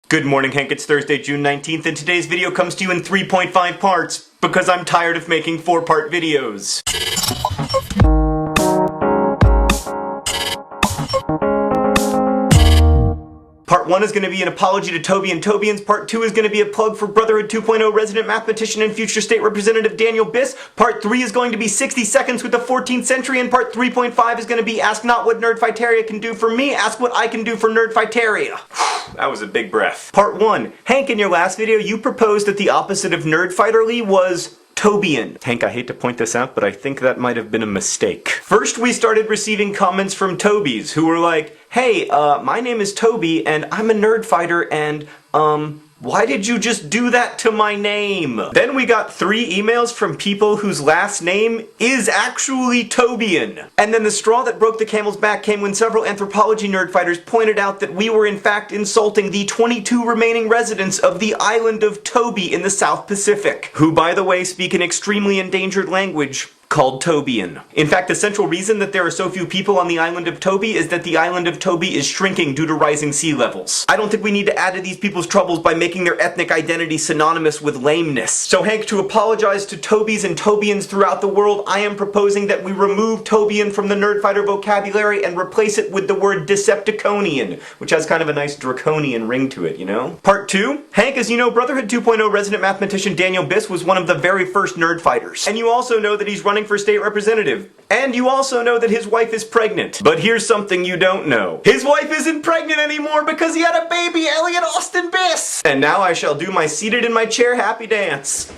Good morning, Hank. It's Thursday, June 19th, and today's video comes to you in 3.5 parts, because I'm tired of making 4-part videos. Part 1 is going to be an apology to Tobies and Tobians. Part 2 is going to be a plug for Brotherhood 2.0 resident mathematician and future state representative Daniel Biss. Part 3 is going to be 60 seconds with the 14th century, and part 3.5 is going to be ask not what Nerdfighteria can do for me, ask what I can do for Nerdfighteria. That was a big breath. Part 1. Hank, in your last video, you proposed that the opposite of Nerdfighterly was Tobian. Hank, I hate to point this out, but I think that might have been a mistake. First, we started receiving comments from Tobies, who were like, hey, my name is Toby, and I'm a nerd fighter, and, why did you just do that to my name? Then we got 3 emails from people whose last name is actually Tobian. And then the straw that broke the camel's back came when several anthropology nerd fighters pointed out that we were in fact insulting the 22 remaining residents of the island of Toby in the South Pacific, who, by the way, speak an extremely endangered language called Tobian. In fact, the central reason that there are so few people on the island of Toby is that the island of Toby is shrinking due to rising sea levels. I don't think we need to add to these people's troubles by making their ethnic identity synonymous with lameness. So Hank, to apologize to Tobies and Tobians throughout the world, I am proposing that we remove Tobian from the nerdfighter vocabulary and replace it with the word Decepticonian, which has kind of a nice draconian ring to it, you know? Part 2. Hank, as you know, Brotherhood 2.0 resident mathematician Daniel Biss was one of the very first nerd fighters. And you also know that he's running for state representative. And you also know that his wife is pregnant. But here's something you don't know. His wife isn't pregnant anymore because he had a baby, Elliot Biss! And now I shall do my seated in my chair happy dance.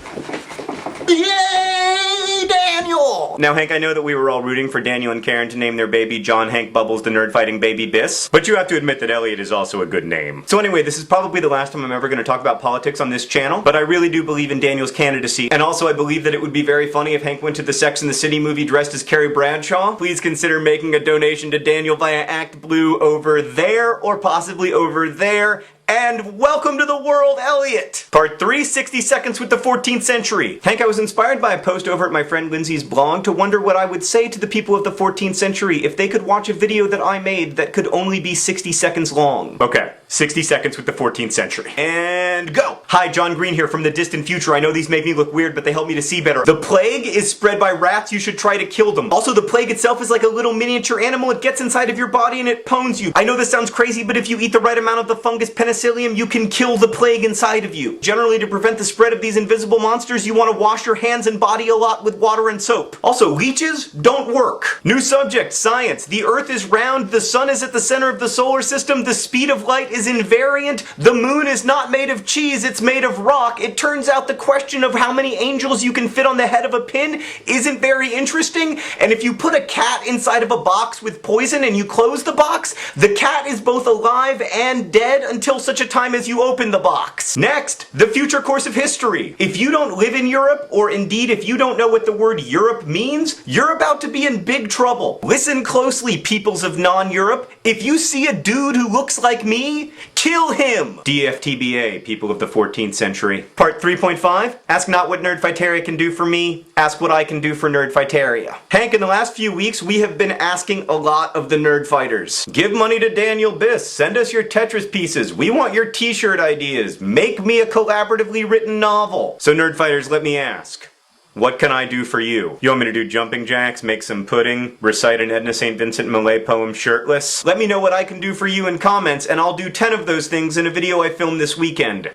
Yay, Daniel! Now, Hank, I know that we were all rooting for Daniel and Karen to name their baby John Hank Bubbles the Nerd Fighting Baby Biss, but you have to admit that Elliot is also a good name. So anyway, this is probably the last time I'm ever going to talk about politics on this channel, but I really do believe in Daniel's candidacy, and also I believe that it would be very funny if Hank went to the Sex and the City movie dressed as Carrie Bradshaw. Please consider making a donation to Daniel via Act Blue over there, or possibly over there. And welcome to the world, Elliot! Part 3, 60 seconds with the 14th century. Hank, I was inspired by a post over at my friend Lindsay's blog to wonder what I would say to the people of the 14th century if they could watch a video that I made that could only be 60 seconds long. Okay, 60 seconds with the 14th century. And go! Hi, John Green here from the distant future. I know these make me look weird, but they help me to see better. The plague is spread by rats. You should try to kill them. Also, the plague itself is like a little miniature animal. It gets inside of your body and it pwns you. I know this sounds crazy, but if you eat the right amount of the fungus penicillium, you can kill the plague inside of you. Generally, to prevent the spread of these invisible monsters, you want to wash your hands and body a lot with water and soap. Also, leeches don't work. New subject, science. The Earth is round, the sun is at the center of the solar system, the speed of light is invariant, the moon is not made of cheese, it's made of rock. It turns out the question of how many angels you can fit on the head of a pin isn't very interesting, and if you put a cat inside of a box with poison and you close the box, the cat is both alive and dead until such a time as you open the box. Next, the future course of history. If you don't live in Europe, or indeed if you don't know what the word Europe means, you're about to be in big trouble. Listen closely, peoples of non-Europe. If you see a dude who looks like me, kill him! DFTBA, people of the 14th century. Part 3.5, ask not what Nerdfighteria can do for me, ask what I can do for Nerdfighteria. Hank, in the last few weeks, we have been asking a lot of the nerd fighters. Give money to Daniel Biss, send us your Tetris pieces, we want your t-shirt ideas, make me a collaboratively written novel. So nerd fighters, let me ask. What can I do for you? You want me to do jumping jacks, make some pudding, recite an Edna St. Vincent Millay poem shirtless? Let me know what I can do for you in comments, and I'll do 10 of those things in a video I filmed this weekend.